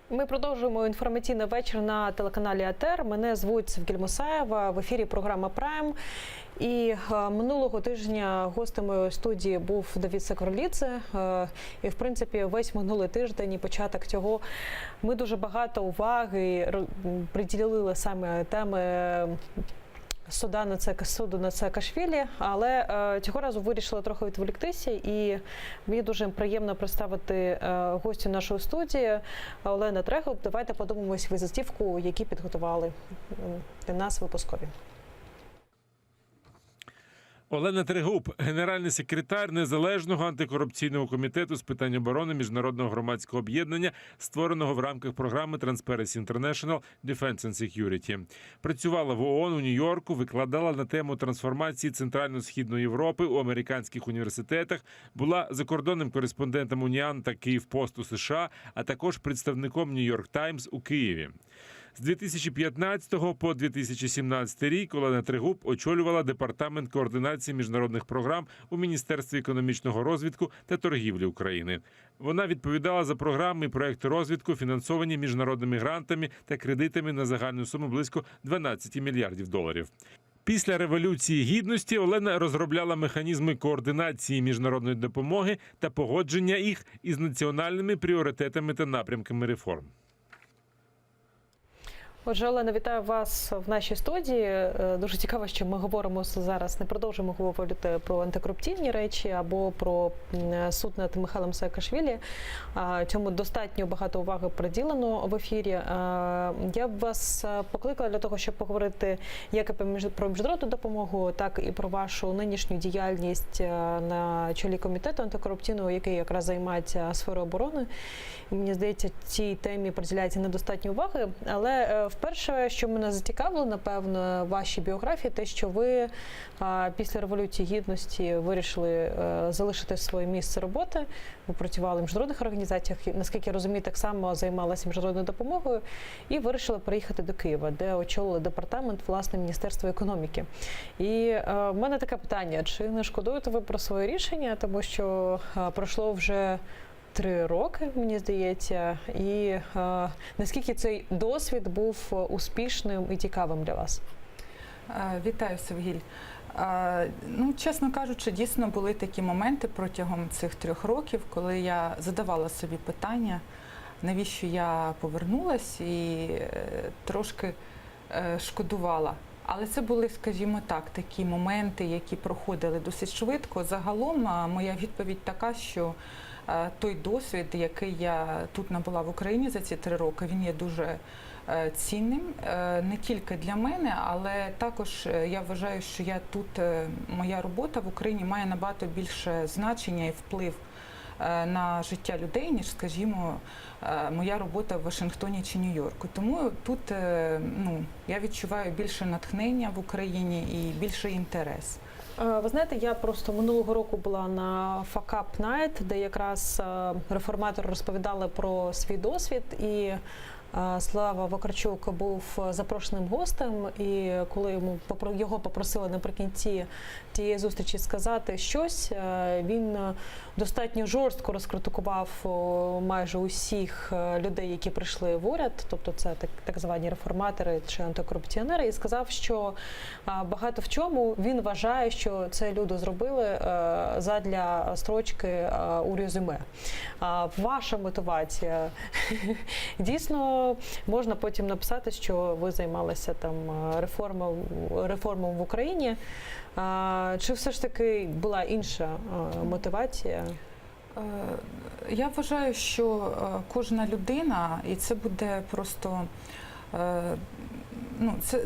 Ми продовжуємо інформаційний вечір на телеканалі АТR. Мене звуть Севгіль Мусаєва. В ефірі програма «Прайм». І минулого тижня гостем моєї студії був Давид Сакварелідзе. І, в принципі, весь минулий тиждень і початок цього ми дуже багато уваги приділили саме теми суду на Саакашвілі, але цього разу вирішила трохи відволіктися, і мені дуже приємно представити гостю нашої студії Олена Трегуб. Давайте подивимось візитівку, які підготували для нас випускові. Олена Трегуб, генеральний секретар Незалежного антикорупційного комітету з питань оборони міжнародного громадського об'єднання, створеного в рамках програми Transparency International Defense and Security. Працювала в ООН у Нью-Йорку, викладала на тему трансформації Центрально-Східної Європи у американських університетах, була закордонним кореспондентом Уніан та Київпосту США, а також представником Нью-Йорк Таймс у Києві. З 2015 по 2017 рік Олена Трегуб очолювала Департамент координації міжнародних програм у Міністерстві економічного розвитку та торгівлі України. Вона відповідала за програми і проекти розвитку, фінансовані міжнародними грантами та кредитами на загальну суму близько 12 мільярдів доларів. Після Революції Гідності Олена розробляла механізми координації міжнародної допомоги та погодження їх із національними пріоритетами та напрямками реформ. Отже, Олена, вітаю вас в нашій студії. Дуже цікаво, що ми говоримо зараз, не продовжуємо говорити про антикорупційні речі або про суд над Михайлом Саакашвілі. Цьому достатньо багато уваги приділено в ефірі. Я б вас покликала для того, щоб поговорити як і про міжнародну допомогу, так і про вашу нинішню діяльність на чолі комітету антикорупційного, який якраз займається сферою оборони. Мені здається, цій темі приділяється недостатньо уваги, але вперше, що мене зацікавило, напевно, в вашій біографії, те, що ви після Революції Гідності вирішили залишити своє місце роботи, ви працювали в міжнародних організаціях, наскільки я розумію, так само займалися міжнародною допомогою, і вирішили приїхати до Києва, де очолили департамент, власне, Міністерства економіки. І в мене таке питання, чи не шкодуєте ви про своє рішення, тому що пройшло вже 3 роки, мені здається, і наскільки цей досвід був успішним і цікавим для вас? Вітаю, Севгіль. Ну, чесно кажучи, дійсно були такі моменти протягом цих 3 років, коли я задавала собі питання, навіщо я повернулась, і трошки шкодувала. Але це були, скажімо так, такі моменти, які проходили досить швидко. Загалом моя відповідь така, що той досвід, який я тут набула в Україні за ці 3 роки, він є дуже цінним, не тільки для мене, але також я вважаю, що моя робота в Україні має набагато більше значення і вплив на життя людей, ніж, скажімо, моя робота в Вашингтоні чи Нью-Йорку. Тому тут я відчуваю більше натхнення в Україні і більше інтерес. Ви знаєте, я просто минулого року була на Fuck Up Night, де якраз реформатори розповідали про свій досвід, і Слава Вакарчук був запрошеним гостем, і коли його попросили наприкінці тієї зустрічі сказати щось, він достатньо жорстко розкритикував майже усіх людей, які прийшли в уряд, тобто це так звані реформатори чи антикорупціонери, і сказав, що багато в чому він вважає, що це люди зробили задля строчки у резюме. Ваша мотивація дійсно можна потім написати, що ви займалися там реформами в Україні. Чи все ж таки була інша мотивація? Я вважаю, що кожна людина, і це буде просто,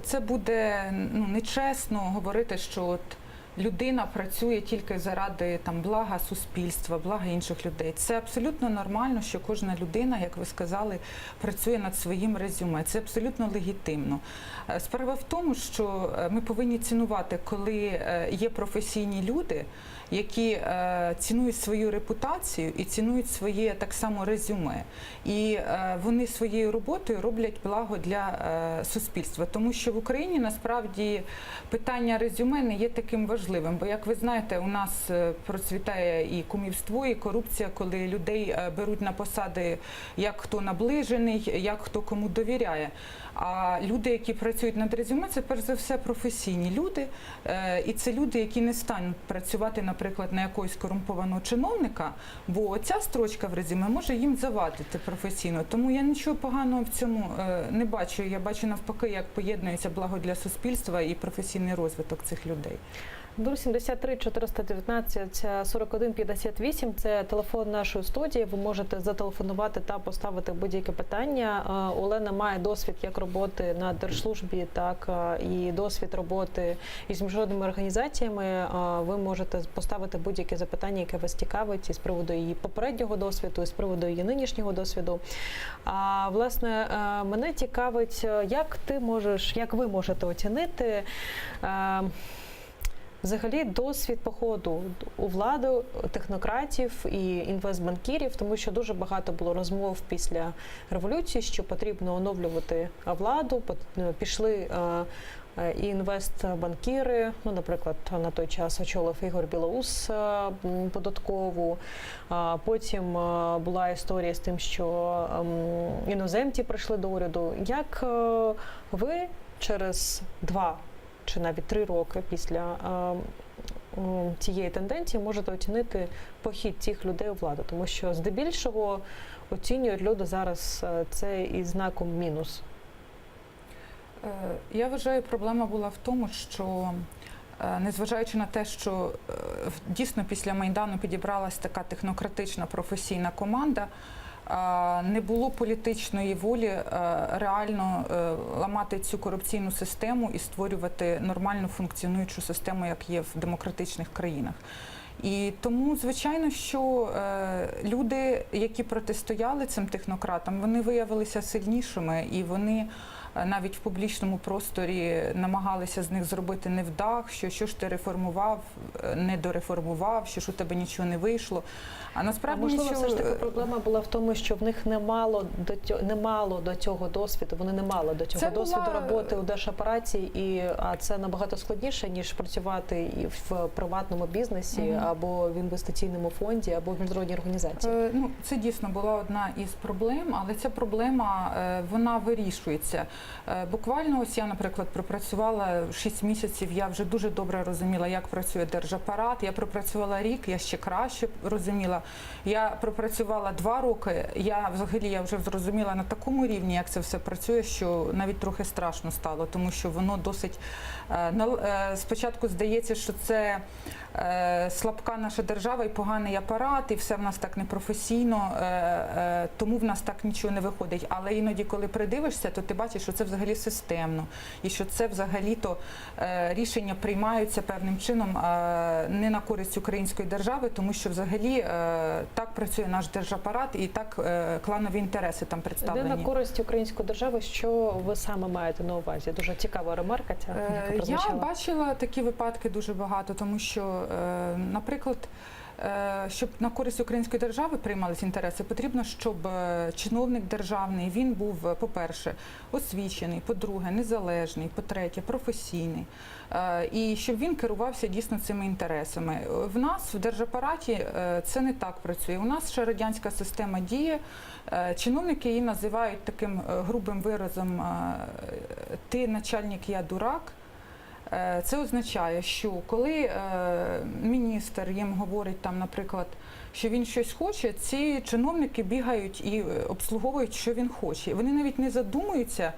це буде нечесно говорити, що от людина працює тільки заради блага суспільства, блага інших людей. Це абсолютно нормально, що кожна людина, як ви сказали, працює над своїм резюме. Це абсолютно легітимно. Справа в тому, що ми повинні цінувати, коли є професійні люди, які цінують свою репутацію і цінують своє так само резюме. І вони своєю роботою роблять благо для суспільства. Тому що в Україні насправді питання резюме не є таким важливим. можливим. Бо, як ви знаєте, у нас процвітає і кумівство, і корупція, коли людей беруть на посади, як хто наближений, як хто кому довіряє. А люди, які працюють над резюме, це перш за все професійні люди. І це люди, які не стануть працювати, наприклад, на якогось корумпованого чиновника, бо ця строчка в резюме може їм завадити професійно. Тому я нічого поганого в цьому не бачу. Я бачу навпаки, як поєднується благо для суспільства і професійний розвиток цих людей. 073 419 41 58 – це телефон нашої студії. Ви можете зателефонувати та поставити будь-яке питання. Олена має досвід як роботи на держслужбі, так і досвід роботи із міжнародними організаціями. Ви можете поставити будь-яке запитання, яке вас цікавить, із приводу її попереднього досвіду, із приводу її нинішнього досвіду. Власне, мене цікавить, як ви можете оцінити взагалі досвід походу у владу технократів і інвестбанкірів, тому що дуже багато було розмов після революції, що потрібно оновлювати владу, пішли і інвестбанкіри, наприклад, на той час очолив Ігор Білоус податкову, потім була історія з тим, що іноземці прийшли до уряду. Як ви через 2 чи навіть 3 роки після цієї тенденції можете оцінити похід цих людей у владу? Тому що здебільшого оцінюють люди зараз це із знаком мінус. Я вважаю, проблема була в тому, що незважаючи на те, що дійсно після Майдану підібралась така технократична професійна команда, не було політичної волі реально ламати цю корупційну систему і створювати нормальну функціонуючу систему, як є в демократичних країнах. І тому, звичайно, що люди, які протистояли цим технократам, вони виявилися сильнішими, і вони навіть в публічному просторі намагалися з них зробити невдах, що ж ти реформував, не дореформував, що ж у тебе нічого не вийшло. А насправді можливо, все ж таки проблема була в тому, що в них не мало до цього досвіду, вони не мали до цього досвіду роботи у держапараті, а це набагато складніше, ніж працювати і в приватному бізнесі, або в інвестиційному фонді, або в міжнародній організації. Це дійсно була одна із проблем, але ця проблема, вона вирішується. Буквально ось я, наприклад, пропрацювала 6 місяців, я вже дуже добре розуміла, як працює держапарат, я пропрацювала рік, я ще краще розуміла. Я пропрацювала 2 роки, я вже зрозуміла на такому рівні, як це все працює, що навіть трохи страшно стало, тому що воно досить, спочатку здається, що це слабка наша держава і поганий апарат, і все в нас так непрофесійно, тому в нас так нічого не виходить. Але іноді, коли придивишся, то ти бачиш, що це взагалі системно, і що це взагалі-то рішення приймаються певним чином не на користь української держави, тому що взагалі так працює наш держапарат і так кланові інтереси там представлені. Не на користь української держави, що ви саме маєте на увазі? Дуже цікава ремарка ця, яка прозвучала. Я бачила такі випадки дуже багато, тому що, наприклад, щоб на користь української держави приймалися інтереси, потрібно, щоб чиновник державний, він був, по-перше, освічений, по-друге, незалежний, по-третє, професійний, і щоб він керувався дійсно цими інтересами. В нас, в держапараті, це не так працює. У нас ще радянська система діє, чиновники її називають таким грубим виразом «ти начальник, я дурак». Це означає, що коли міністр їм говорить, там, наприклад, що він щось хоче, ці чиновники бігають і обслуговують, що він хоче. Вони навіть не задумуються,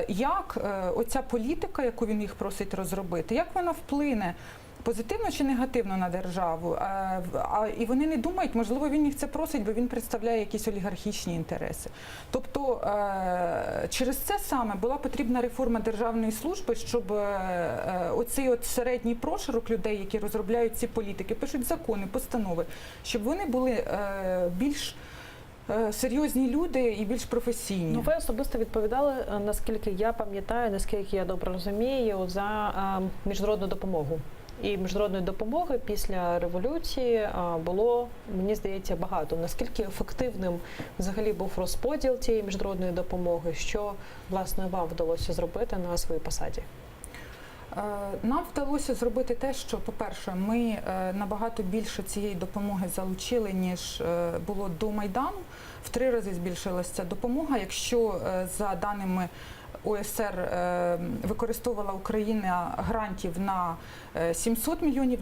як оця політика, яку він їх просить розробити, як вона вплине позитивно чи негативно на державу. І вони не думають, можливо, він їх це просить, бо він представляє якісь олігархічні інтереси. Тобто через це саме була потрібна реформа державної служби, щоб оцей середній прошарок людей, які розробляють ці політики, пишуть закони, постанови, щоб вони були більш серйозні люди і більш професійні. Ви особисто відповідали, наскільки я пам'ятаю, наскільки я добре розумію, за міжнародну допомогу. І міжнародної допомоги після революції було, мені здається, багато. Наскільки ефективним взагалі був розподіл цієї міжнародної допомоги? Що, власне, вам вдалося зробити на своїй посаді? Нам вдалося зробити те, що, по-перше, ми набагато більше цієї допомоги залучили, ніж було до Майдану. В 3 рази збільшилася ця допомога. Якщо за даними ОЕСР використовувала Україна грантів на $700 мільйонів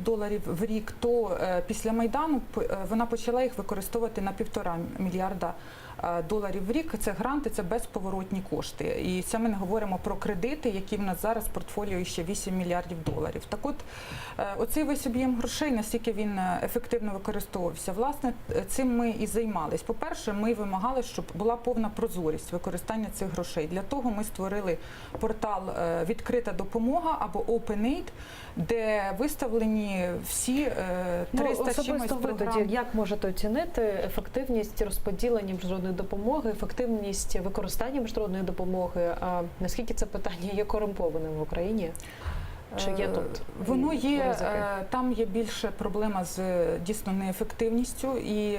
в рік, то після Майдану вона почала їх використовувати на $1,5 мільярда в рік. Це гранти, це безповоротні кошти. І це ми не говоримо про кредити, які в нас зараз в портфоліо ще $8 мільярдів. Так от, оцей весь об'єм грошей, наскільки він ефективно використовувався, власне, цим ми і займались. По-перше, ми вимагали, щоб була повна прозорість використання цих грошей. Для того ми створили портал «Відкрита допомога» або OpenAid, де виставлені всі 300 з чимось особисто ви програм. тоді як можете оцінити ефективність розподілення міжнародної допомоги, ефективність використання міжнародної допомоги? А наскільки це питання є корумпованим в Україні? Чи є тут Воно є, ризики? там є більше проблема з дійсно неефективністю, і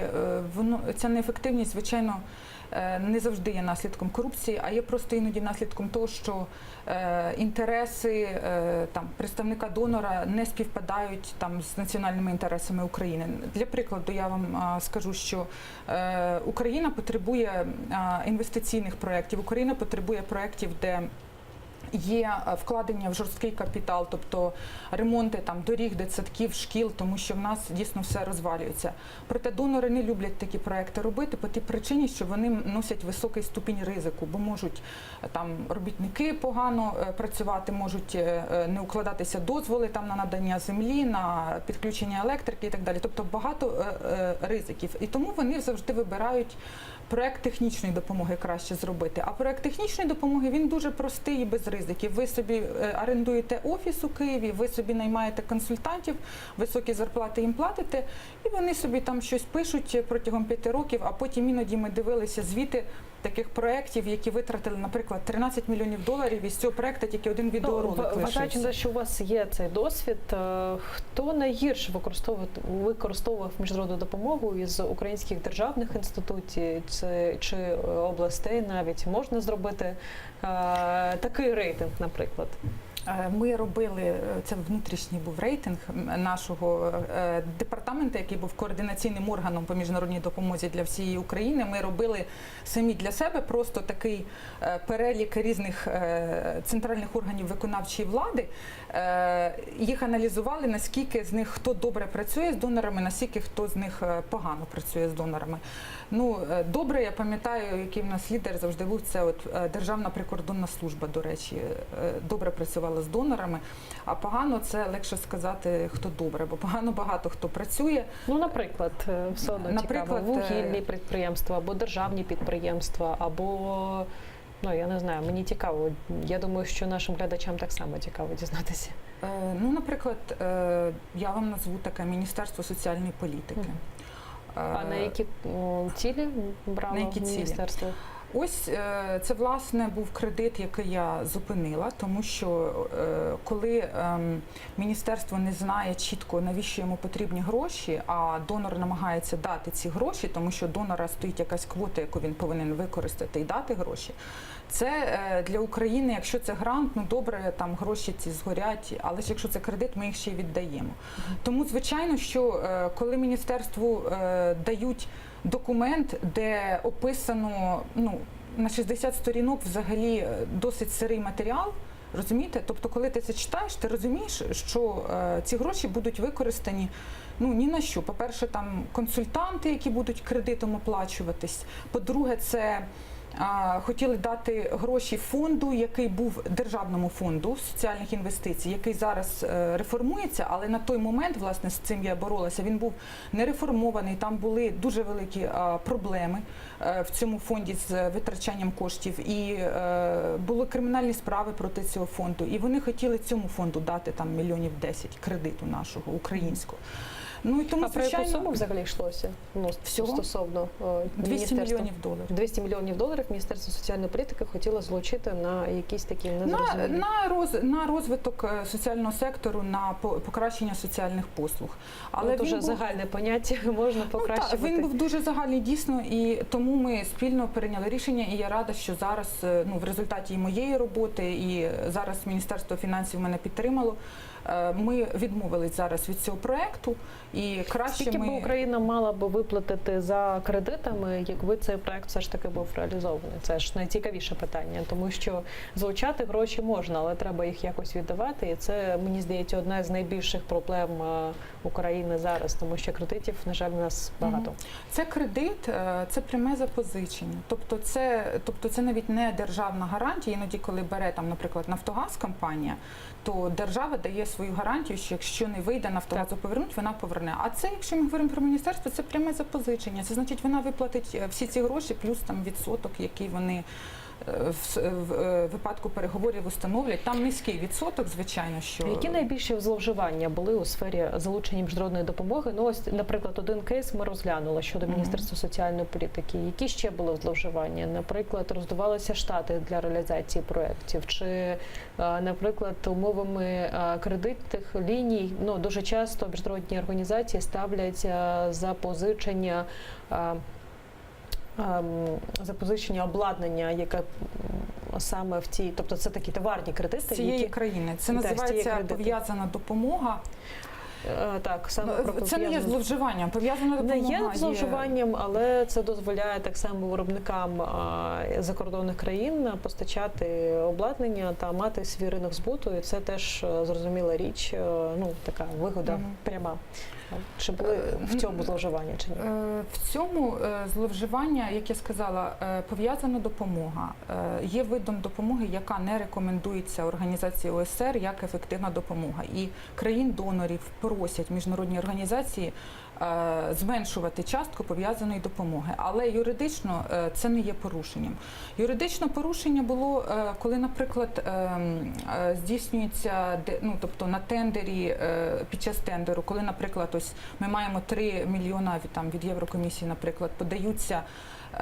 ця неефективність, звичайно, не завжди є наслідком корупції, а є просто іноді наслідком того, що інтереси представника донора не співпадають з національними інтересами України. Для прикладу, я вам скажу, що Україна потребує інвестиційних проєктів, Україна потребує проєктів, де є вкладення в жорсткий капітал, тобто ремонти доріг, дитсадків, шкіл, тому що в нас дійсно все розвалюється. Проте донори не люблять такі проекти робити по тій причині, що вони носять високий ступінь ризику, бо можуть робітники погано працювати, можуть не укладатися дозволи на надання землі, на підключення електрики і так далі. Тобто багато ризиків. І тому вони завжди вибирають проект технічної допомоги краще зробити. А проект технічної допомоги, він дуже простий і без ризиків. Ви собі орендуєте офіс у Києві, ви собі наймаєте консультантів, високі зарплати їм платите, і вони собі там щось пишуть протягом 5 років, а потім іноді ми дивилися звіти таких проєктів, які витратили, наприклад, $13 мільйонів, і з цього проєкту тільки один відеоролик лишився. Вважаючи, що у вас є цей досвід, хто найгірше використовував міжнародну допомогу із українських державних інституцій чи областей навіть? Можна зробити такий рейтинг, наприклад? Ми робили, це внутрішній був рейтинг нашого департаменту, який був координаційним органом по міжнародній допомозі для всієї України. Ми робили самі для себе просто такий перелік різних центральних органів виконавчої влади. Їх аналізували, наскільки з них хто добре працює з донорами, наскільки хто з них погано працює з донорами. Добре, я пам'ятаю, який в нас лідер завжди був, це Державна прикордонна служба, до речі, добре працювала з донорами, а погано це легше сказати, хто добре, бо погано багато хто працює. Наприклад, все одно цікаво, вугільні підприємства, або державні підприємства, або, я не знаю, мені цікаво. Я думаю, що нашим глядачам так само цікаво дізнатися. Наприклад, я вам назву таке Міністерство соціальної політики. А на які цілі брало міністерство? Ось це, власне, був кредит, який я зупинила, тому що коли міністерство не знає чітко, навіщо йому потрібні гроші, а донор намагається дати ці гроші, тому що донора стоїть якась квота, яку він повинен використати і дати гроші, це для України, якщо це грант, добре, там гроші ці згорять, але ж якщо це кредит, ми їх ще й віддаємо. Тому, звичайно, що коли міністерству дають документ, де описано на 60 сторінок взагалі досить сирий матеріал, розумієте? Тобто, коли ти це читаєш, ти розумієш, що ці гроші будуть використані ні на що. По-перше, там консультанти, які будуть кредитом оплачуватись. По-друге, це хотіли дати гроші фонду, який був державному фонду соціальних інвестицій, який зараз реформується, але на той момент, власне, з цим я боролася, він був не реформований, там були дуже великі проблеми в цьому фонді з витрачанням коштів, і були кримінальні справи проти цього фонду, і вони хотіли цьому фонду дати там $10 мільйонів кредиту нашого, українського. Ну і тому, А про яку звичайно, суму взагалі йшлося? Ну, Всього? стосовно 200 міністерства. мільйонів доларів. 200 мільйонів доларів Міністерство соціальної політики хотіло залучити на якісь такі незрозумілі. На розвиток соціального сектору, на покращення соціальних послуг. Але дуже він був- загальне поняття, можна покращувати. Так, він був дуже загальний, дійсно, і тому ми спільно прийняли рішення, і я рада, що зараз, в результаті і моєї роботи, і зараз Міністерство фінансів мене підтримало, ми відмовились зараз від цього проекту, і краще Скільки б Україна мала б виплатити за кредитами, якби цей проект все ж таки був реалізований? Це ж найцікавіше питання, тому що залучати гроші можна, але треба їх якось віддавати. І це, мені здається, одна з найбільших проблем України зараз, тому що кредитів, на жаль, у нас багато. Це кредит, це пряме запозичення. Тобто це навіть не державна гарантія. Іноді, коли бере там, наприклад, Нафтогаз компанія, то держава дає свою гарантію, що якщо не вийде Нафтогазу повернуть, вона поверне. А це, якщо ми говоримо про міністерство, це пряме запозичення. Це значить, вона виплатить всі ці гроші, плюс там відсоток, який вони в випадку переговорів установлять. Там низький відсоток, звичайно, що... Які найбільші зловживання були у сфері залучення міжнародної допомоги? Ну, ось, наприклад, один кейс ми розглянули щодо Міністерства соціальної політики. Які ще були зловживання? Наприклад, роздавалися штати для реалізації проєктів? Чи, наприклад, умовами кредитних ліній, ну, дуже часто міжнародні організації ставлять запозичення обладнання, яке саме в тій, тобто це такі товарні кредити. З цієї країни. Це називається пов'язана допомога. Так, саме це не є зловживанням. Пов'язана допомога не є зловживанням, але це дозволяє так само виробникам закордонних країн постачати обладнання та мати свій ринок збуту. І це теж зрозуміла річ, ну така вигода пряма. Чи були в цьому зловживання чи ні? В цьому зловживання, як я сказала, пов'язана допомога. Є видом допомоги, яка не рекомендується організації ОЕСР як ефективна допомога. І країн-донорів просять міжнародні організації зменшувати частку пов'язаної допомоги. Але юридично це не є порушенням. Юридичне порушення було, коли, наприклад, здійснюється, ну, тобто на тендері, під час тендеру, коли, наприклад, ось ми маємо 3 мільйона від Єврокомісії, наприклад, подаються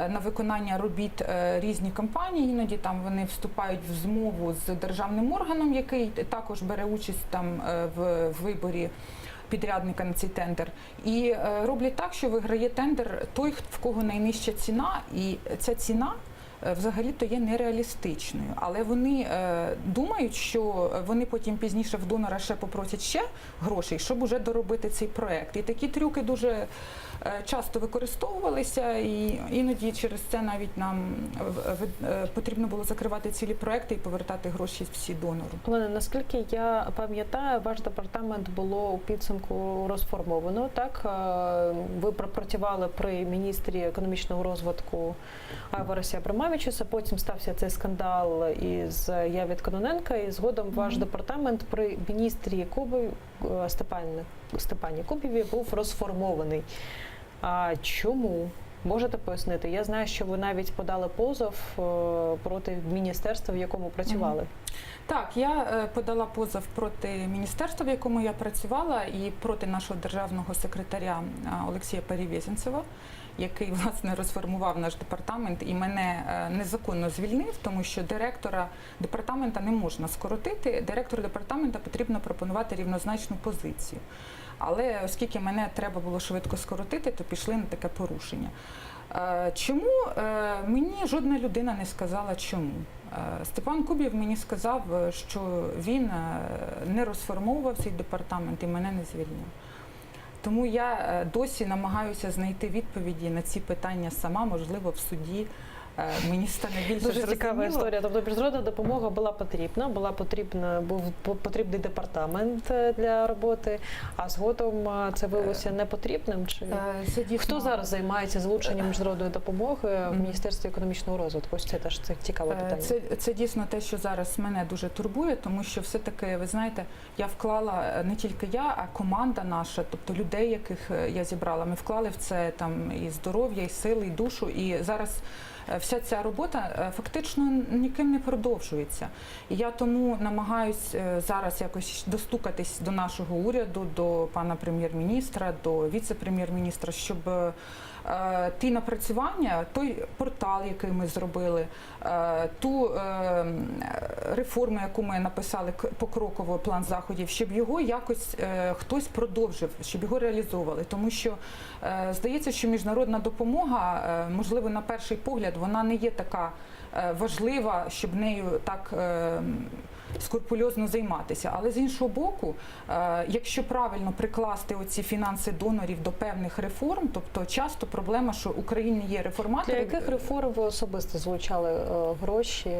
на виконання робіт різні компанії, іноді там вони вступають в змову з державним органом, який також бере участь там в виборі підрядника на цей тендер, і роблять так, що виграє тендер той, в кого найнижча ціна, і ця ціна взагалі-то є нереалістичною. Але вони думають, що вони потім пізніше в донора ще попросять ще грошей, щоб уже доробити цей проект. І такі трюки дуже часто використовувалися, і іноді через це навіть нам потрібно було закривати цілі проекти і повертати гроші всі донору. Олена, наскільки я пам'ятаю, ваш департамент було у підсумку розформовано, так? Ви пропрацювали при міністрі економічного розвитку Айварасі Абрамавичуса, потім стався цей скандал із Яві Кононенка, і згодом ваш департамент при міністрі Степані Кубіві був розформований. А чому? Можете пояснити? Я знаю, що ви навіть подали позов проти міністерства, в якому працювали. Так, я подала позов проти міністерства, в якому я працювала, і проти нашого державного секретаря Олексія Перевєзінцева, який, власне, розформував наш департамент і мене незаконно звільнив, тому що директора департамента не можна скоротити, директору департамента потрібно пропонувати рівнозначну позицію. Але оскільки мене треба було швидко скоротити, то пішли на таке порушення. Чому? Мені жодна людина не сказала чому. Степан Кубів мені сказав, що він не розформовував цей департамент і мене не звільнив. Тому я досі намагаюся знайти відповіді на ці питання сама, можливо, в суді. Мені стане більше дуже цікава історія. Тобто міжнародна допомога був потрібний департамент для роботи, а згодом це виявилося непотрібним? Чи хто зараз займається залученням міжнародної допомоги в Міністерстві економічного розвитку? Ось це теж цікаве питання. Це дійсно те, що зараз мене дуже турбує, тому що все-таки, ви знаєте, я вклала не тільки я, а команда наша, тобто людей, яких я зібрала, ми вклали в це там і здоров'я, і сили, і душу, і зараз вся ця робота фактично ніким не продовжується. І я тому намагаюсь зараз якось достукатись до нашого уряду, до пана прем'єр-міністра, до віце-прем'єр-міністра, щоб ті напрацювання, той портал, який ми зробили, ту реформу, яку ми написали покроково, план заходів, щоб його якось хтось продовжив, щоб його реалізовували. Тому що здається, що міжнародна допомога, можливо, на перший погляд, вона не є така важлива, щоб нею так скрупульозно займатися. Але з іншого боку, якщо правильно прикласти оці фінанси донорів до певних реформ, тобто часто проблема, що в Україні є реформатори. Для яких реформ ви особисто залучали гроші?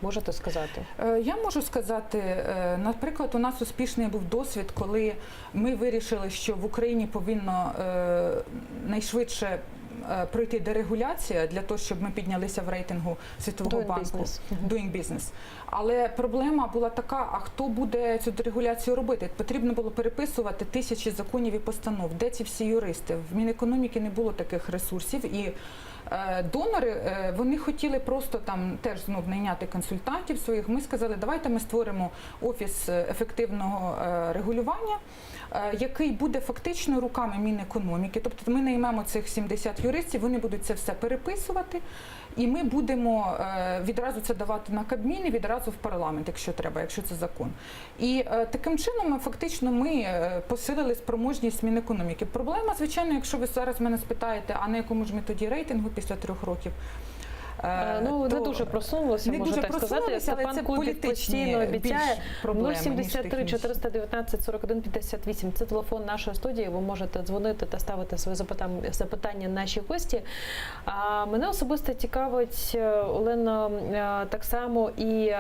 Можете сказати? Я можу сказати, наприклад, у нас успішний був досвід, коли ми вирішили, що в Україні повинно найшвидше пройти дерегуляція для того, щоб ми піднялися в рейтингу Світового банку Doing Business. Але проблема була така, а хто буде цю дерегуляцію робити? Потрібно було переписувати тисячі законів і постанов. Де ці всі юристи? В Мінекономіки не було таких ресурсів. І донори, вони хотіли просто там теж знов найняти консультантів своїх. Ми сказали, давайте ми створимо офіс ефективного регулювання, який буде фактично руками Мінекономіки. Тобто ми наймемо цих 70 юристів, вони будуть це все переписувати, і ми будемо відразу це давати на Кабмін і відразу в парламент, якщо треба, якщо це закон. І таким чином фактично ми посилили спроможність Мінекономіки. Проблема, звичайно, якщо ви зараз мене спитаєте, а на якому ж ми тоді рейтингу після 3 років? Ну, не дуже просунулося, можна так сказати. Степан Кубів постійно обіцяє 073 419 41 58. Це телефон нашої студії, ви можете дзвонити та ставити свої запитання нашій гості. Мене особисто цікавить, Олена, так само і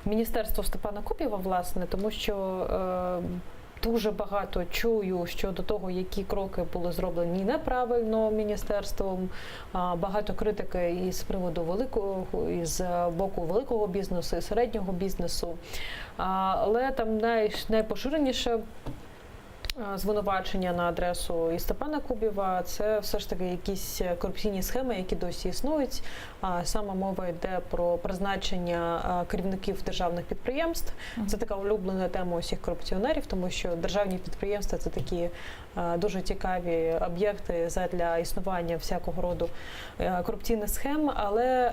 міністерство Степана Кубіва, власне, тому що дуже багато чую щодо того, які кроки були зроблені неправильно міністерством. Багато критики із приводу великого, із боку великого бізнесу, і середнього бізнесу. Але там найпоширеніше звинувачення на адресу і Степана Кубіва – це все ж таки якісь корупційні схеми, які досі існують. Саме мова йде про призначення керівників державних підприємств. Це така улюблена тема усіх корупціонерів, тому що державні підприємства – це такі дуже цікаві об'єкти задля існування всякого роду корупційних схем. Але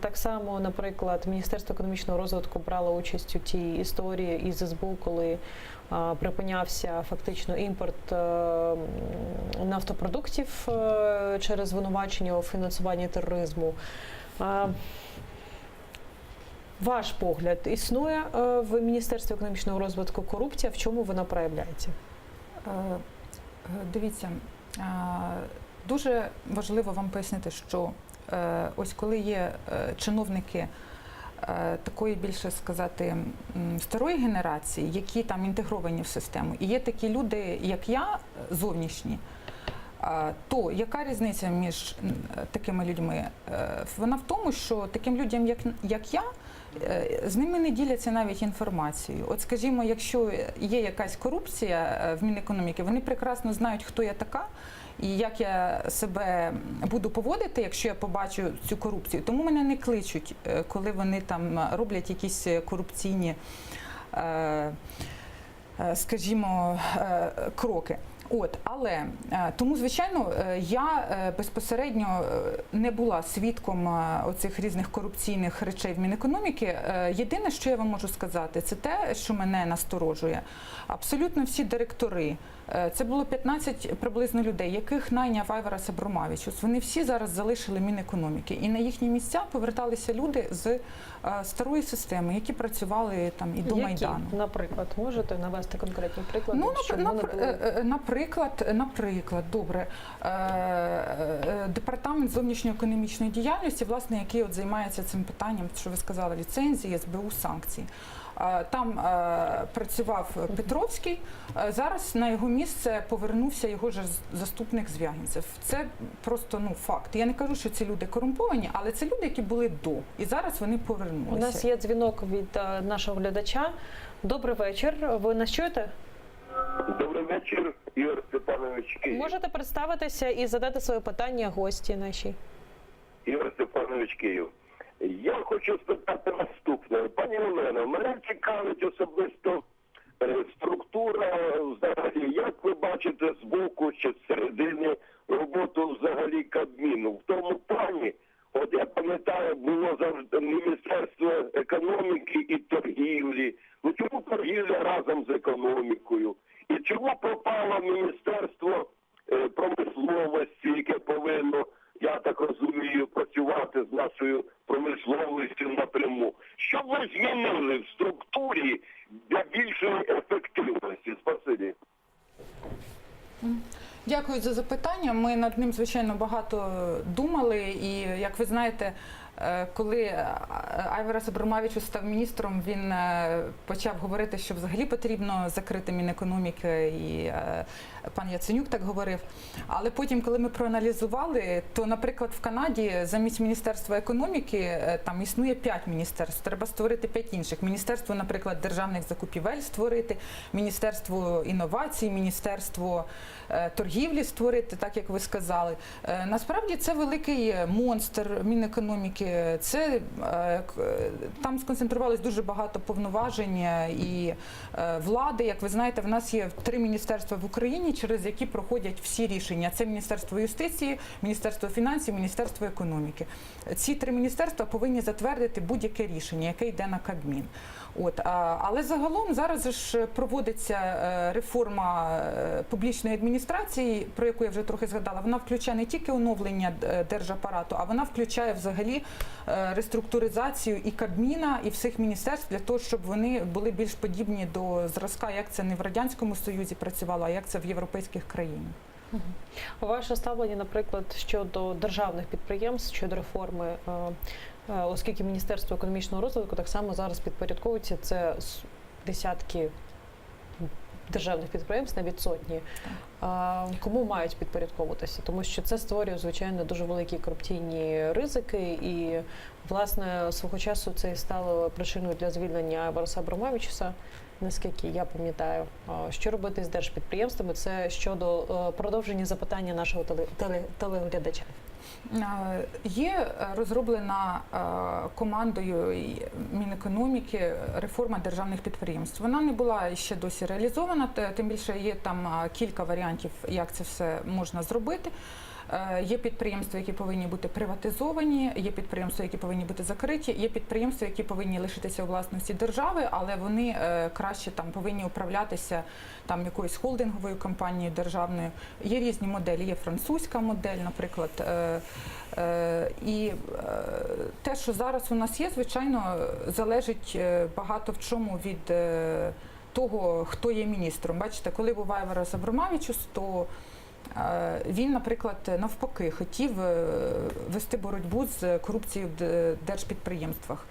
так само, наприклад, Міністерство економічного розвитку брало участь у тій історії із СБУ, коли припинявся фактично імпорт нафтопродуктів через звинувачення у фінансуванні тероризму. Ваш погляд, існує в Міністерстві економічного розвитку корупція? В чому вона проявляється? Дивіться, дуже важливо вам пояснити, що ось коли є чиновники такої, більше сказати, старої генерації, які там інтегровані в систему, і є такі люди, як я, зовнішні, то яка різниця між такими людьми? Вона в тому, що таким людям, як я, з ними не діляться навіть інформацією. От, скажімо, якщо є якась корупція в Мінекономіки, вони прекрасно знають, хто я така, і як я себе буду поводити, якщо я побачу цю корупцію. Тому мене не кличуть, коли вони там роблять якісь корупційні, скажімо, кроки. Але тому, звичайно, я безпосередньо не була свідком оцих різних корупційних речей в Мінекономіки. Єдине, що я вам можу сказати, це те, що мене насторожує. Абсолютно всі директори, це було 15 приблизно людей, яких найняв Айварас Абромавічус. Вони всі зараз залишили Мінекономіки. І на їхні місця поверталися люди з старої системи, які працювали там і до Майдану. Наприклад, можете навести конкретні приклади? Наприклад, добре, департамент зовнішньоекономічної діяльності, власне, який от займається цим питанням, що ви сказали, ліцензії, СБУ, санкції. Там працював Петровський, зараз на його місце повернувся його ж заступник Звягінцев. Це просто факт. Я не кажу, що ці люди корумповані, але це люди, які були до, і зараз вони повернулися. У нас є дзвінок від нашого глядача. Добрий вечір. Ви нас чуєте? Добрий вечір, Ігор Степанович Київ. Можете представитися і задати своє питання гості нашій. Ігор Степанович Київ. Я хочу спитати наступне. Пані Олено, мене цікавить особисто структура взагалі. Як ви бачите з боку чи з середини роботу взагалі Кабміну? В тому плані, от я пам'ятаю, було завжди Міністерство економіки і торгівлі. Ну чому торгівля разом з економікою? І чому пропало Міністерство промисловості, яке повинно, я так розумію, працювати з нашою промисловістю напряму? Що ви змінили в структурі для більшої ефективності? Спасибі. Дякую за запитання. Ми над ним, звичайно, багато думали. І, як ви знаєте, коли Айварас Абромавичус став міністром, він почав говорити, що взагалі потрібно закрити Мінекономіки, і пан Яценюк так говорив. Але потім, коли ми проаналізували, то, наприклад, в Канаді замість Міністерства економіки там існує 5 міністерств. Треба створити 5 інших. Міністерство, наприклад, державних закупівель створити, Міністерство інновацій, Міністерство торгівлі створити, так як ви сказали. Насправді це великий монстр Мінекономіки. Це там сконцентрувалось дуже багато повноважень і влади. Як ви знаєте, в нас є 3 міністерства в Україні, через які проходять всі рішення. Це Міністерство юстиції, Міністерство фінансів, Міністерство економіки. Ці 3 міністерства повинні затвердити будь-яке рішення, яке йде на Кабмін. Але загалом зараз ж проводиться реформа публічної адміністрації, про яку я вже трохи згадала. Вона включає не тільки оновлення держапарату, а вона включає взагалі реструктуризацію і Кабміна, і всіх міністерств для того, щоб вони були більш подібні до зразка, як це не в Радянському Союзі працювало, а як це в європейських країнах. Ваше ставлення, наприклад, щодо державних підприємств, щодо реформи, оскільки Міністерство економічного розвитку так само зараз підпорядковується, це десятки державних підприємств, навіть сотні. Кому мають підпорядковуватися? Тому що це створює, звичайно, дуже великі корупційні ризики, і, власне, свого часу це і стало причиною для звільнення Айвараса Абромавичуса, наскільки я пам'ятаю. Що робити з держпідприємствами? Це щодо продовження запитання нашого телеглядача. Є розроблена командою Мінекономіки реформа державних підприємств. Вона не була ще досі реалізована, тим більше є там кілька варіантів, як це все можна зробити. Є підприємства, які повинні бути приватизовані, є підприємства, які повинні бути закриті, є підприємства, які повинні лишитися у власності держави, але вони краще там повинні управлятися там якоюсь холдинговою компанією державною. Є різні моделі, є французька модель, наприклад. І те, що зараз у нас є, звичайно, залежить багато в чому від того, хто є міністром. Бачите, коли був Айварас Абромавичус, то він, наприклад, навпаки, хотів вести боротьбу з корупцією в держпідприємствах.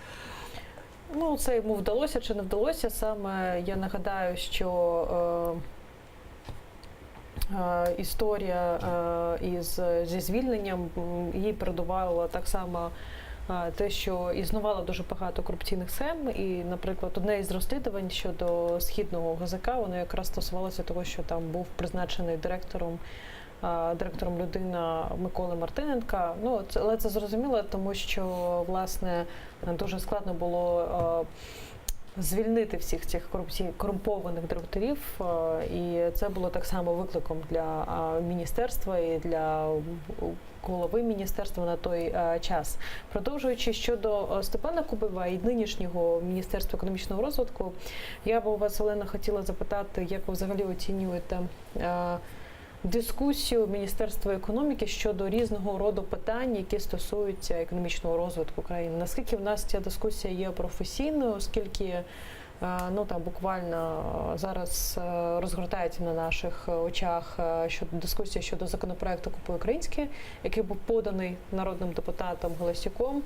Ну, це йому вдалося чи не вдалося. Саме я нагадаю, що історія зі звільненням їй передувало так само те, що існувало дуже багато корупційних схем, і, наприклад, одне із розслідувань щодо східного ГЗК, воно якраз стосувалося того, що там був призначений директором людина Миколи Мартиненка. Ну, але це зрозуміло, тому що, власне, дуже складно було звільнити всіх цих корумпованих директорів, і це було так само викликом для міністерства і для голови міністерства на той час. Продовжуючи щодо Степана Кубіва і нинішнього Міністерства економічного розвитку, я б у вас, Олена, хотіла запитати, як ви взагалі оцінюєте дискусію Міністерства економіки щодо різного роду питань, які стосуються економічного розвитку країни. Наскільки в нас ця дискусія є професійною, оскільки буквально зараз розгортається на наших очах дискусія щодо законопроекту «Купуй українське», який був поданий народним депутатом Галасюком.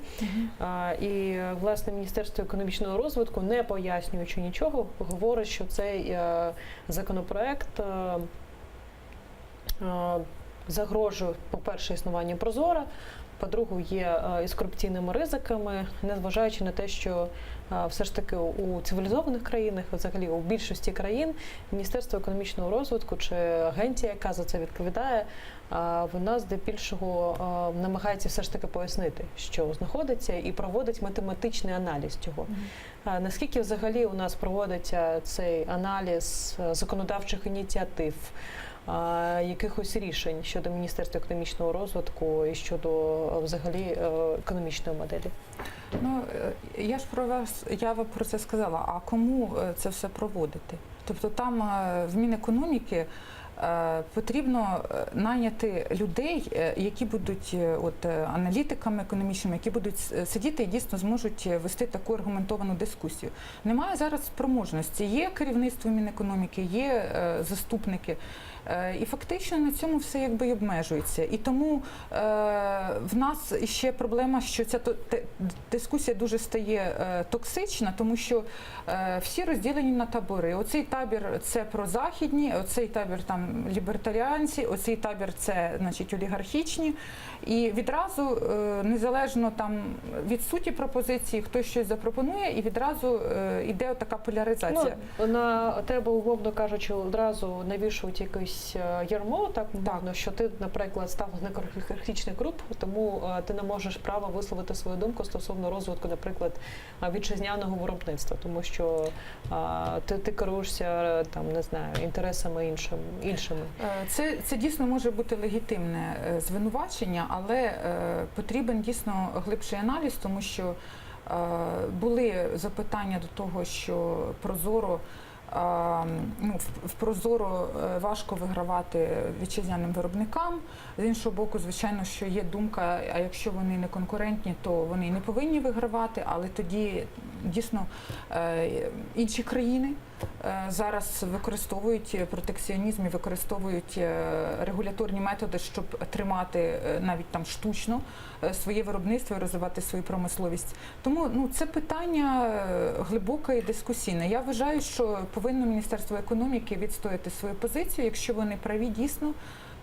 І, власне, Міністерство економічного розвитку, не пояснюючи нічого, говорить, що цей законопроект загрожує, по-перше, існуванню Прозора, по-друге, є із корупційними ризиками, незважаючи на те, що все ж таки у цивілізованих країнах, взагалі у більшості країн, Міністерство економічного розвитку чи агенція, яка за це відповідає, вона здебільшого намагається все ж таки пояснити, що знаходиться, і проводить математичний аналіз цього. Наскільки взагалі у нас проводиться цей аналіз законодавчих ініціатив, якихось рішень щодо Міністерства економічного розвитку і щодо взагалі економічної моделі? Ну, я вам про це сказала, а кому це все проводити? Тобто там в Мінекономіки потрібно найняти людей, які будуть аналітиками економічними, які будуть сидіти і дійсно зможуть вести таку аргументовану дискусію. Немає зараз спроможності. Є керівництво Мінекономіки, є заступники. І фактично на цьому все якби і обмежується. І тому в нас ще проблема, що ця дискусія дуже стає токсична, тому що всі розділені на табори. Оцей табір – це прозахідні, оцей табір – там лібертаріанці, оцей табір – це, значить, олігархічні. І відразу, незалежно там від суті пропозиції, хтось щось запропонує, і відразу йде така поляризація. Ну, на тебе, умовно кажучи, одразу навішують якийсь ярмо, так мовно, що ти, наприклад, став на олігархічний груп, тому ти не можеш права висловити свою думку стосовно розвитку, наприклад, вітчизняного виробництва, тому що ти керуєшся, там, не знаю, інтересами іншими. Це дійсно може бути легітимне звинувачення, але потрібен дійсно глибший аналіз, тому що були запитання до того, що Прозоро, в Прозоро важко вигравати вітчизняним виробникам. З іншого боку, звичайно, що є думка, а якщо вони не конкурентні, то вони і не повинні вигравати, але тоді дійсно інші країни зараз використовують протекціонізм і використовують регуляторні методи, щоб тримати навіть там штучно своє виробництво і розвивати свою промисловість. Тому це питання глибоке і дискусійне. Я вважаю, що повинно Міністерство економіки відстояти свою позицію. Якщо вони праві дійсно,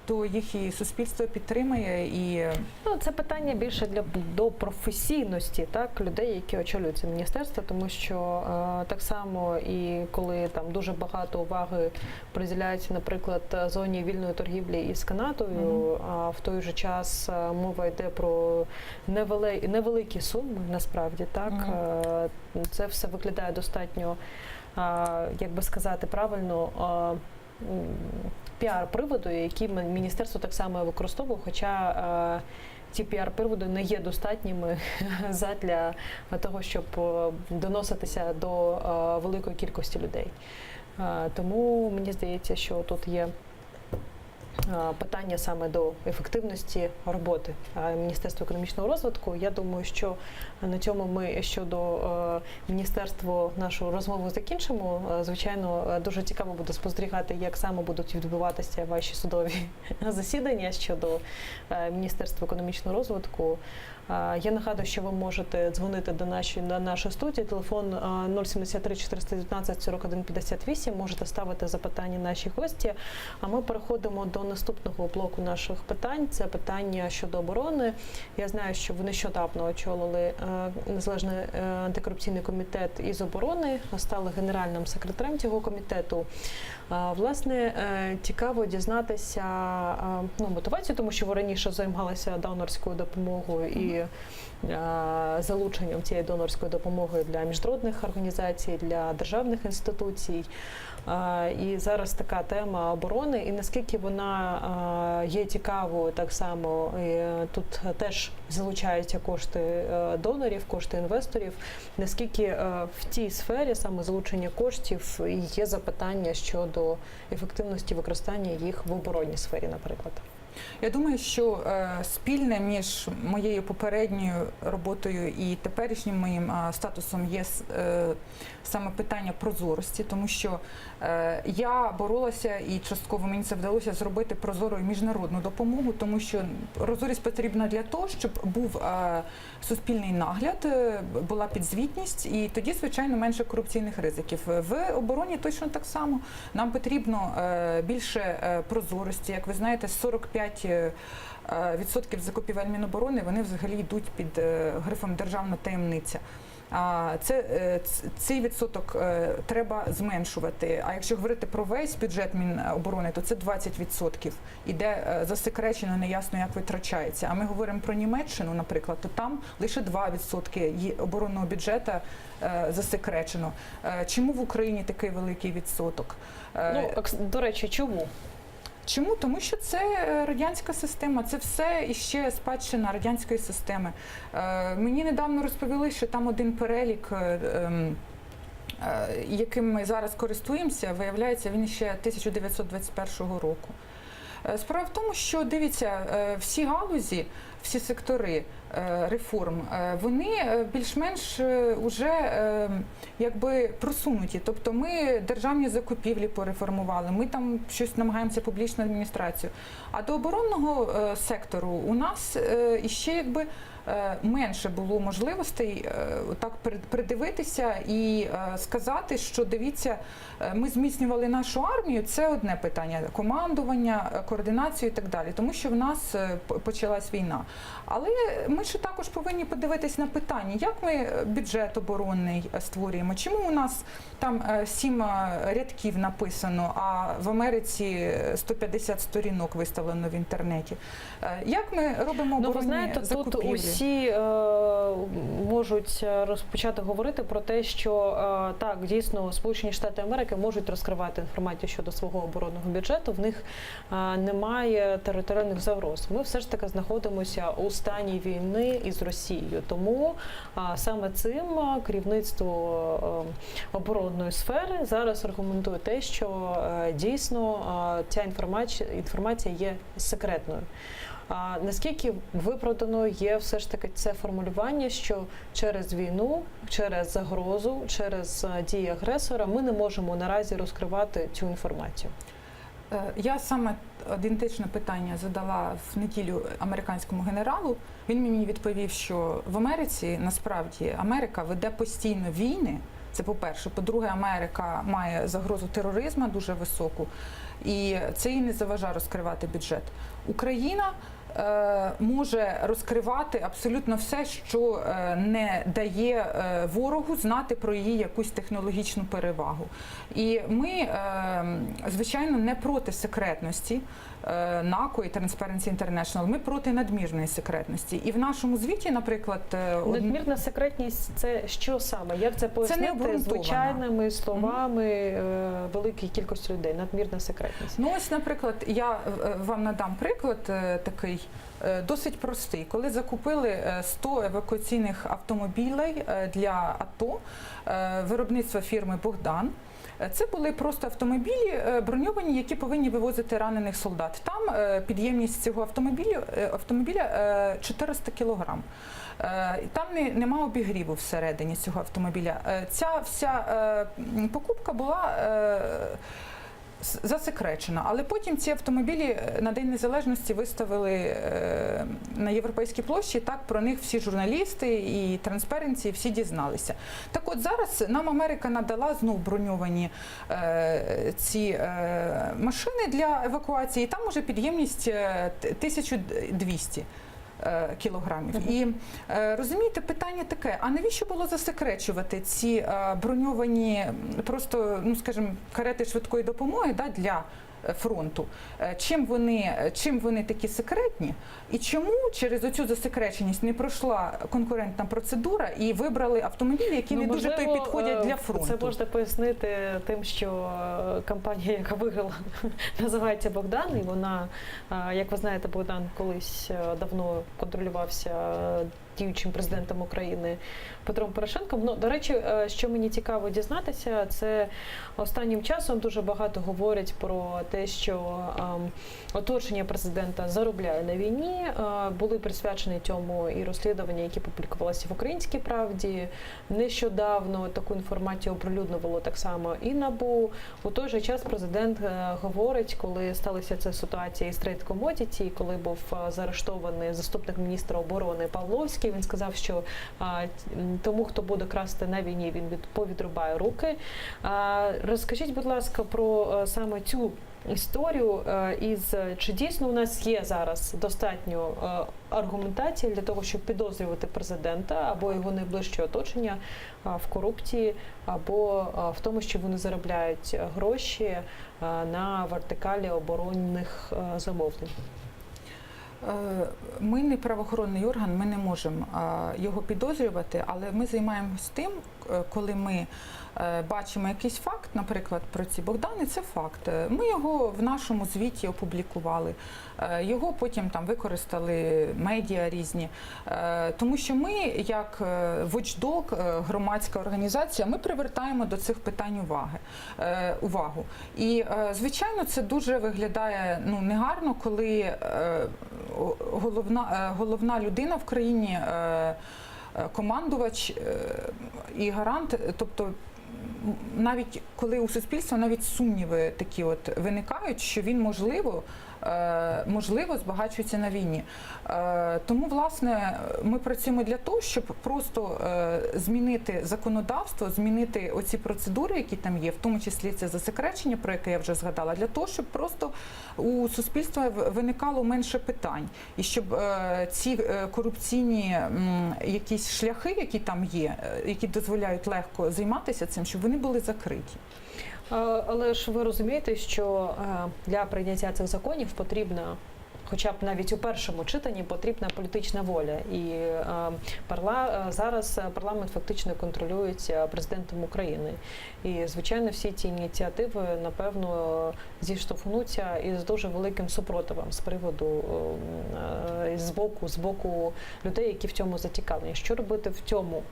то їх і суспільство підтримає. І це питання більше до професійності, так, людей, які очолюють це міністерство, тому що так само і коли там дуже багато уваги приділяється, наприклад, зоні вільної торгівлі із Канадою, а в той же час мова йде про невеликі суми, насправді, так, це все виглядає достатньо, як би сказати правильно, піар-приводу, які міністерство так само використовує, хоча ці піар-приводи не є достатніми задля того, щоб доноситися до великої кількості людей. Тому мені здається, що тут є питання саме до ефективності роботи Міністерства економічного розвитку. Я думаю, що на цьому ми щодо міністерства нашу розмову закінчимо. Звичайно, дуже цікаво буде спостерігати, як саме будуть відбуватися ваші судові засідання щодо Міністерства економічного розвитку. Я нагадую, що ви можете дзвонити до нашої студії. Телефон 073 419 41 58. Можете ставити запитання нашій гості. А ми переходимо до наступного блоку наших питань. Це питання щодо оборони. Я знаю, що ви нещодавно очолили Незалежний антикорупційний комітет із оборони, стали генеральним секретарем цього комітету. Власне, цікаво дізнатися мотивацію, тому що ви раніше займалися донорською допомогою і залученням цієї донорської допомоги для міжнародних організацій, для державних інституцій. І зараз така тема оборони, і наскільки вона є цікавою, так само тут теж залучаються кошти донорів, кошти інвесторів. Наскільки в цій сфері саме залучення коштів є запитання щодо ефективності використання їх в оборонній сфері, наприклад? Я думаю, що спільне між моєю попередньою роботою і теперішнім моїм статусом є саме питання прозорості, тому що я боролася і частково мені це вдалося зробити прозорою міжнародну допомогу, тому що прозорість потрібна для того, щоб був суспільний нагляд, була підзвітність і тоді, звичайно, менше корупційних ризиків. В обороні точно так само. Нам потрібно більше прозорості. Як ви знаєте, 45 25% закупівель Міноборони, вони взагалі йдуть під грифом «державна таємниця». Цей відсоток треба зменшувати. А якщо говорити про весь бюджет Міноборони, то це 20% іде засекречено, неясно як витрачається. А ми говоримо про Німеччину, наприклад, то там лише 2% оборонного бюджету засекречено. Чому в Україні такий великий відсоток? Ну, до речі, чому? Чому? Тому що це радянська система, це все іще спадщина радянської системи. Мені недавно розповіли, що там один перелік, яким ми зараз користуємося, виявляється, він ще 1921 року. Справа в тому, що, дивіться, всі галузі, всі сектори реформ, вони більш-менш уже якби просунуті. Тобто ми державні закупівлі пореформували, ми там щось намагаємося публічну адміністрацію. А до оборонного сектору у нас іще якби менше було можливостей так придивитися і сказати, що дивіться, ми зміцнювали нашу армію, це одне питання, командування, координацію і так далі, тому що в нас почалась війна. Але ми ще також повинні подивитись на питання, як ми бюджет оборонний створюємо, чому у нас там 7 рядків написано, а в Америці 150 сторінок виставлено в інтернеті. Як ми робимо оборонні ви знаєте, закупівлі? Тут усі можуть розпочати говорити про те, що так, дійсно, Сполучені Штати Америки можуть розкривати інформацію щодо свого оборонного бюджету, в них немає територіальних загроз. Ми все ж таки знаходимося у стані війни із Росією, тому саме цим керівництво оборонної сфери зараз аргументує те, що дійсно ця інформація є секретною. Наскільки виправдано є все ж таки це формулювання, що через війну, через загрозу, через дії агресора ми не можемо наразі розкривати цю інформацію? Я саме ідентичне питання задала в неділю американському генералу. Він мені відповів, що в Америці, насправді, Америка веде постійно війни. Це по-перше. По-друге, Америка має загрозу тероризму дуже високу, і це їй не заважає розкривати бюджет. Україна може розкривати абсолютно все, що не дає ворогу знати про її якусь технологічну перевагу. І ми, звичайно, не проти секретності НАКО і Transparency International, ми проти надмірної секретності. І в нашому звіті, наприклад... Надмірна секретність – це що саме? Як це пояснити звичайними словами великій кількості людей? Надмірна секретність. Ну ось, наприклад, я вам надам приклад такий, досить простий. Коли закупили 100 евакуаційних автомобілей для АТО виробництва фірми «Богдан», це були просто автомобілі броньовані, які повинні вивозити ранених солдат. Там підємність цього автомобіля 400 кілограм. Там нема обігріву всередині цього автомобіля. Ця вся покупка була засекречена, але потім ці автомобілі на День Незалежності виставили на Європейській площі, так про них всі журналісти і Transparency всі дізналися. Так от зараз нам Америка надала знов броньовані ці машини для евакуації, і там уже підємність 1200 кілограмів. І розумієте, питання таке, а навіщо було засекречувати ці броньовані просто, ну скажімо, карети швидкої допомоги для фронту? Чим вони такі секретні? І чому через оцю засекреченість не пройшла конкурентна процедура і вибрали автомобілі, які не дуже то й підходять для фронту? Це можна пояснити тим, що компанія, яка виграла, називається «Богдан», і вона, як ви знаєте, Богдан колись давно контролювався діючим президентом України Петром Порошенком. Ну, до речі, що мені цікаво дізнатися, це останнім часом дуже багато говорять про те, що оточення президента заробляє на війні. Були присвячені цьому і розслідування, які публікувалися в «Українській правді». Нещодавно таку інформацію оприлюднювало так само і НАБУ. У той же час президент говорить, коли сталася ця ситуація із Trade Commodity, коли був заарештований заступник міністра оборони Павловський, він сказав, що тому, хто буде красти на війні, він повідрубає руки. Розкажіть, будь ласка, про саме цю історію чи дійсно у нас є зараз достатньо аргументації для того, щоб підозрювати президента або його найближче оточення в корупції, або в тому, що вони заробляють гроші на вертикалі оборонних замовлень? Ми не правоохоронний орган, ми не можемо його підозрювати, але ми займаємось тим, коли ми бачимо якийсь факт, наприклад, про ці Богдани, це факт. Ми його в нашому звіті опублікували, його потім там використали медіа різні. Тому що ми, як watchdog, громадська організація, ми привертаємо до цих питань увагу. І, звичайно, це дуже виглядає негарно, коли головна людина в країні, командувач і гарант, тобто навіть коли у суспільства навіть сумніви такі от виникають, що він можливо збагачується на війні. Тому, власне, ми працюємо для того, щоб просто змінити законодавство, змінити оці процедури, які там є, в тому числі це засекречення, про яке я вже згадала, для того, щоб просто у суспільства виникало менше питань. І щоб ці корупційні якісь шляхи, які там є, які дозволяють легко займатися цим, щоб вони були закриті. Але ж ви розумієте, що для прийняття цих законів потрібна, хоча б навіть у першому читанні, потрібна політична воля. І зараз парламент фактично контролюється президентом України. І, звичайно, всі ці ініціативи, напевно, зіштовхнуться із дуже великим супротивом з приводу, з боку людей, які в цьому зацікавлені. Що робити в цьому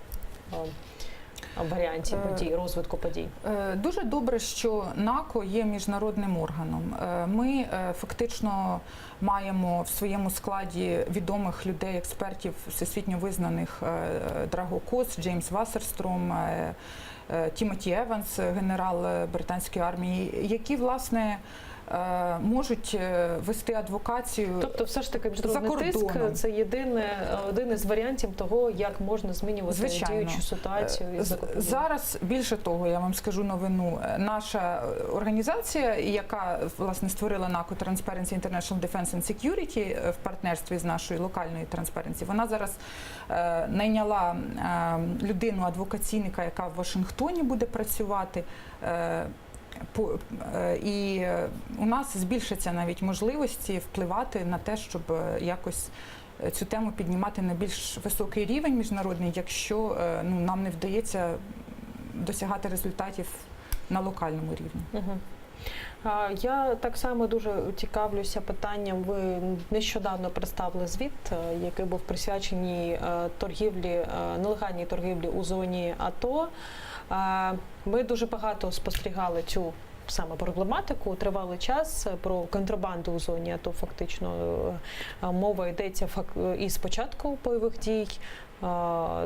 варіанті подій, розвитку подій? Дуже добре, що НАКО є міжнародним органом. Ми фактично маємо в своєму складі відомих людей, експертів, всесвітньо визнаних: Драго Кос, Джеймс Вассерстром, Тімоті Еванс, генерал британської армії, які, власне, можуть вести адвокацію. Тобто все ж таки міжнародний тиск – це один із варіантів того, як можна змінювати діючу ситуацію. Зараз, більше того, я вам скажу новину, наша організація, яка, власне, створила НАКО Transparency International Defense and Security в партнерстві з нашою локальною Transparency, вона зараз найняла людину, адвокаційника, яка в Вашингтоні буде працювати. І у нас збільшаться навіть можливості впливати на те, щоб якось цю тему піднімати на більш високий рівень міжнародний, якщо нам не вдається досягати результатів на локальному рівні. Я так само дуже цікавлюся питанням. Ви нещодавно представили звіт, який був присвячений нелегальній торгівлі у зоні АТО. Ми дуже багато спостерігали цю саме проблематику тривалий час про контрабанду у зоні АТО. Фактично мова йдеться із початку бойових дій.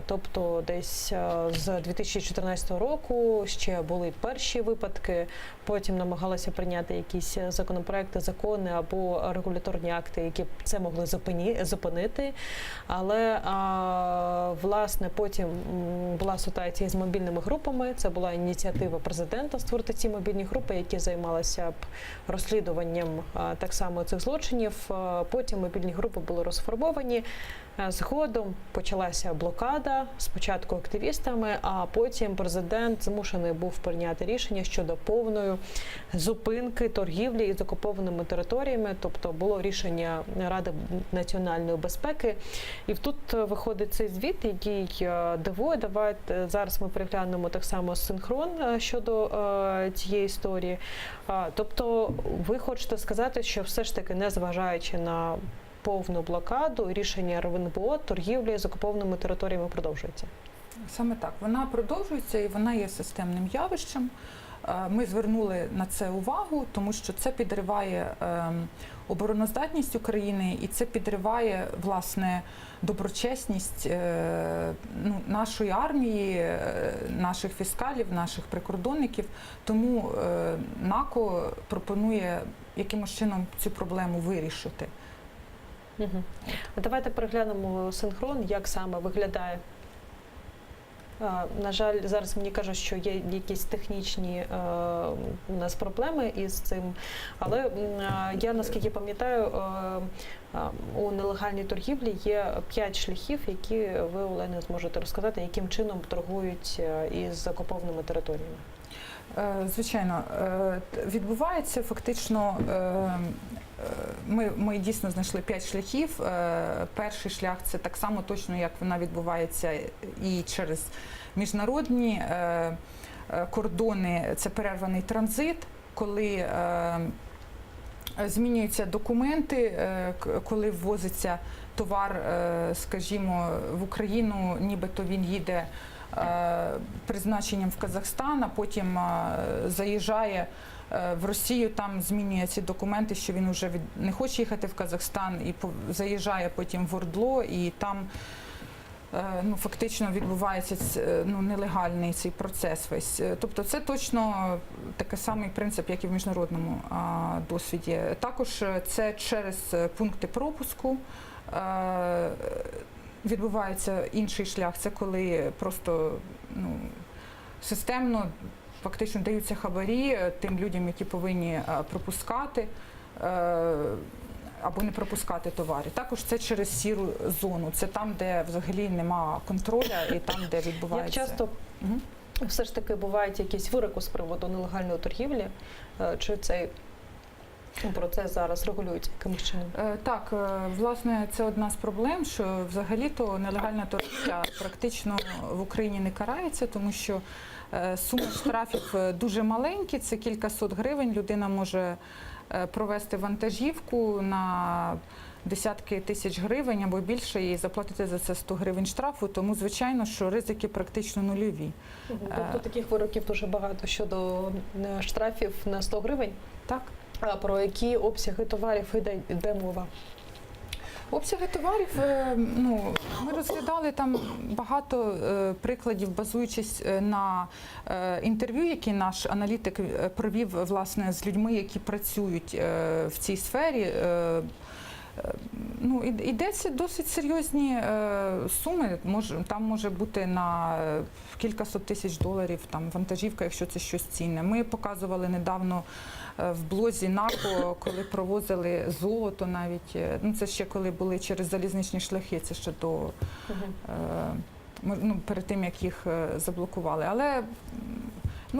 Тобто десь з 2014 року ще були перші випадки, потім намагалися прийняти якісь законопроекти, закони або регуляторні акти, які це могли зупинити. Але, власне, потім була ситуація з мобільними групами. Це була ініціатива президента створити ці мобільні групи, які займалися б розслідуванням так само цих злочинів. Потім мобільні групи були розформовані. Згодом почалася блокада, спочатку активістами, а потім президент змушений був прийняти рішення щодо повної зупинки торгівлі із окупованими територіями, тобто було рішення Ради національної безпеки. І тут виходить цей звіт, який дивує. Давайте зараз ми переглянемо так само синхрон щодо цієї історії. Тобто ви хочете сказати, що все ж таки, незважаючи на повну блокаду, рішення РНБО, торгівля з окупованими територіями продовжується? Саме так. Вона продовжується і вона є системним явищем. Ми звернули на це увагу, тому що це підриває обороноздатність України і це підриває, власне, доброчесність нашої армії, наших фіскалів, наших прикордонників. Тому НАКО пропонує якимось чином цю проблему вирішити. Давайте переглянемо синхрон, як саме виглядає На жаль, зараз мені кажуть, що є якісь технічні у нас проблеми із цим, але я, наскільки пам'ятаю, у нелегальній торгівлі є 5 шляхів, які ви, Олена, зможете розказати, яким чином торгують із окупованими територіями. Звичайно, відбувається фактично, ми дійсно знайшли 5 шляхів. Перший шлях – це так само точно, як вона відбувається і через міжнародні кордони, це перерваний транзит, коли змінюються документи, коли ввозиться товар, скажімо, в Україну, нібито він їде призначенням в Казахстан, а потім заїжджає в Росію, там змінює ці документи, що він вже не хоче їхати в Казахстан, і заїжджає потім в ОРДЛО, і там фактично відбувається нелегальний цей процес весь. Тобто це точно такий самий принцип, як і в міжнародному досвіді. Також це через пункти пропуску. Відбувається інший шлях, це коли просто системно фактично даються хабарі тим людям, які повинні пропускати або не пропускати товари. Також це через сіру зону, це там, де взагалі нема контроля і там, де відбувається. Як часто все ж таки бувають якісь вироки з приводу нелегальної торгівлі, чи цей процес зараз регулюється якимось чином? Так, власне, це одна з проблем, що взагалі-то нелегальна торгівля практично в Україні не карається, тому що сума штрафів дуже маленькі, це кількасот гривень, людина може провести вантажівку на десятки тисяч гривень або більше і заплатити за це 100 гривень штрафу, тому, звичайно, що ризики практично нульові. Тобто таких вироків дуже багато щодо штрафів на 100 гривень? Так. А про які обсяги товарів йде мова? Обсяги товарів, ми розглядали там багато прикладів, базуючись на інтерв'ю, які наш аналітик провів, власне, з людьми, які працюють в цій сфері. Йдеться досить серйозні суми, там може бути на кількасот тисяч доларів, там вантажівка, якщо це щось цінне. Ми показували недавно в блозі НАКО, коли провозили золото навіть, це ще коли були через залізничні шляхи, це ще перед тим, як їх заблокували. Але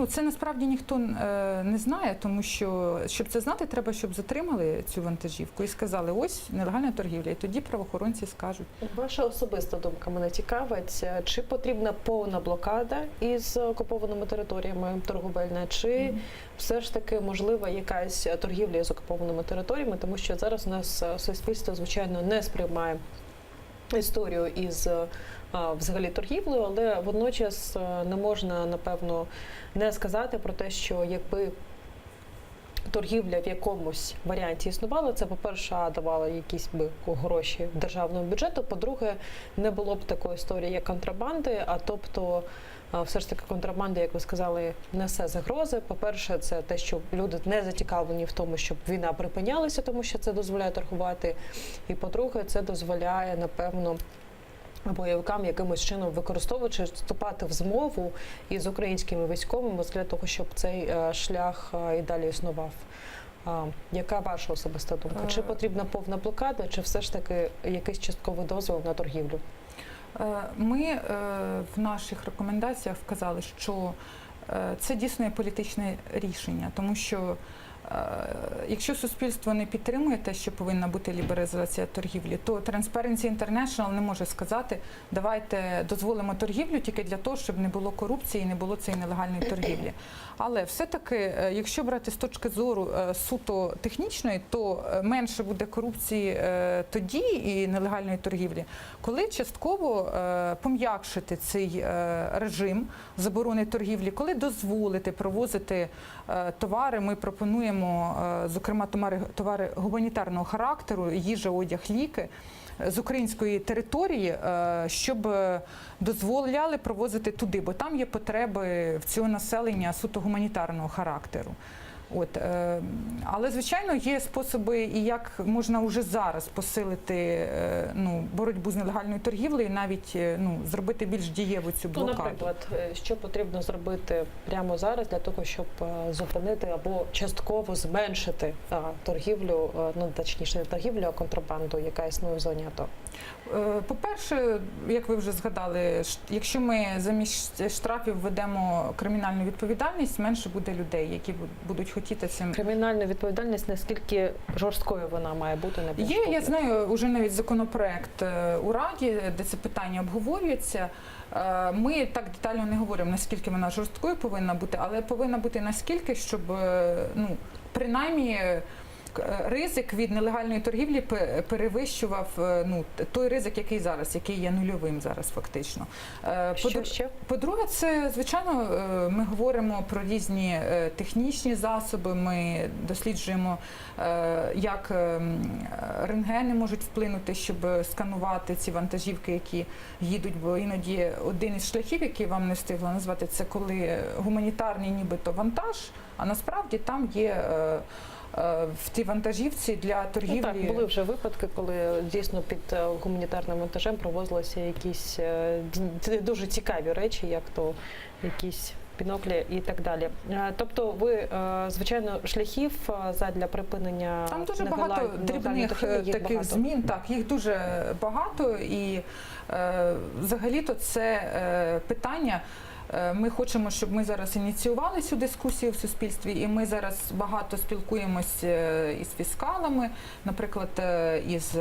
це насправді ніхто не знає, тому що, щоб це знати, треба, щоб затримали цю вантажівку і сказали, ось нелегальна торгівля, і тоді правоохоронці скажуть. Ваша особиста думка мене цікавить, чи потрібна повна блокада із окупованими територіями торговельна, чи все ж таки можлива якась торгівля з окупованими територіями, тому що зараз у нас суспільство, звичайно, не сприймає історію із взагалі торгівлею, але водночас не можна, напевно, не сказати про те, що якби торгівля в якомусь варіанті існувала, це, по-перше, давало якісь би гроші державному бюджету, по-друге, не було б такої історії, як контрабанди, а тобто все ж таки контрабанда, як ви сказали, несе загрози. По-перше, це те, що люди не зацікавлені в тому, щоб війна припинялася, тому що це дозволяє торгувати. І по-друге, це дозволяє, напевно, бойовикам якимось чином використовуючи, вступати в змову із українськими військовими для того, щоб цей шлях і далі існував. Яка ваша особиста думка? Чи потрібна повна блокада, чи все ж таки якийсь частковий дозвіл на торгівлю? Ми в наших рекомендаціях вказали, що це дійсно є політичне рішення, тому що якщо суспільство не підтримує те, що повинна бути лібералізація торгівлі, то Transparency International не може сказати, давайте дозволимо торгівлю тільки для того, щоб не було корупції і не було цієї нелегальної торгівлі. Але все-таки, якщо брати з точки зору суто технічної, то менше буде корупції тоді і нелегальної торгівлі, коли частково пом'якшити цей режим заборони торгівлі, коли дозволити провозити товари, ми пропонуємо, зокрема, товари гуманітарного характеру, їжа, одяг, ліки, з української території, щоб дозволяли провозити туди, бо там є потреби в цього населення суто гуманітарного характеру. Але, звичайно, є способи, і як можна вже зараз посилити боротьбу з нелегальною торгівлею, навіть зробити більш дієву цю блокаду. Наприклад, що потрібно зробити прямо зараз для того, щоб зупинити або частково зменшити торгівлю, точніше не торгівлю, а контрабанду, яка існує в зоні АТО? По-перше, як ви вже згадали, якщо ми замість штрафів введемо кримінальну відповідальність, менше буде людей, які будуть хотіти цим. Кримінальна відповідальність, наскільки жорсткою вона має бути? Є, я знаю, вже навіть законопроект у Раді, де це питання обговорюється. Ми так детально не говоримо, наскільки вона жорсткою повинна бути, але повинна бути наскільки, щоб принаймні ризик від нелегальної торгівлі перевищував той ризик, який зараз, який є нульовим зараз фактично. Що ще? По-друге, це, звичайно, ми говоримо про різні технічні засоби, ми досліджуємо, як рентгени можуть вплинути, щоб сканувати ці вантажівки, які їдуть, бо іноді один із шляхів, який вам не встигла назвати, це коли гуманітарний нібито вантаж, а насправді там є в тій вантажівці для торгівлі. Так, були вже випадки, коли дійсно під гуманітарним вантажем провозилися якісь дуже цікаві речі, як то якісь біноклі і так далі. Тобто ви, звичайно, шляхів задля припинення там дуже багато дрібних таких змін, так, їх дуже багато, і взагалі-то це питання. Ми хочемо, щоб ми зараз ініціювали цю дискусію в суспільстві, і ми зараз багато спілкуємось із фіскалами, наприклад, із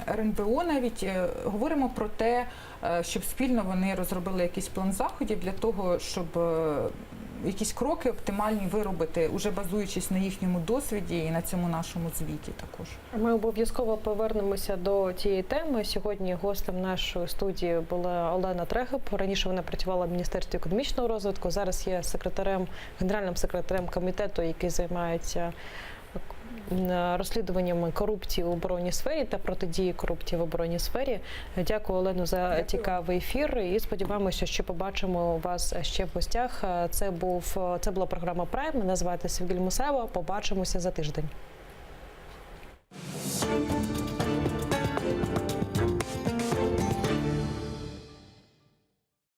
РНБО навіть, говоримо про те, щоб спільно вони розробили якийсь план заходів для того, щоб якісь кроки оптимальні виробити, уже базуючись на їхньому досвіді і на цьому нашому звіті також. Ми обов'язково повернемося до цієї теми. Сьогодні гостем нашої студії була Олена Трегуб. Раніше вона працювала в Міністерстві економічного розвитку, зараз є генеральним секретарем комітету, який займається розслідуванням корупції в оборонній сфері та протидії корупції в оборонній сфері. Дякую, Олено, за цікавий ефір і сподіваємося, що побачимо вас ще в гостях. Це була програма Прайм. Мене звати Севгіль Мусаєва. Побачимося за тиждень.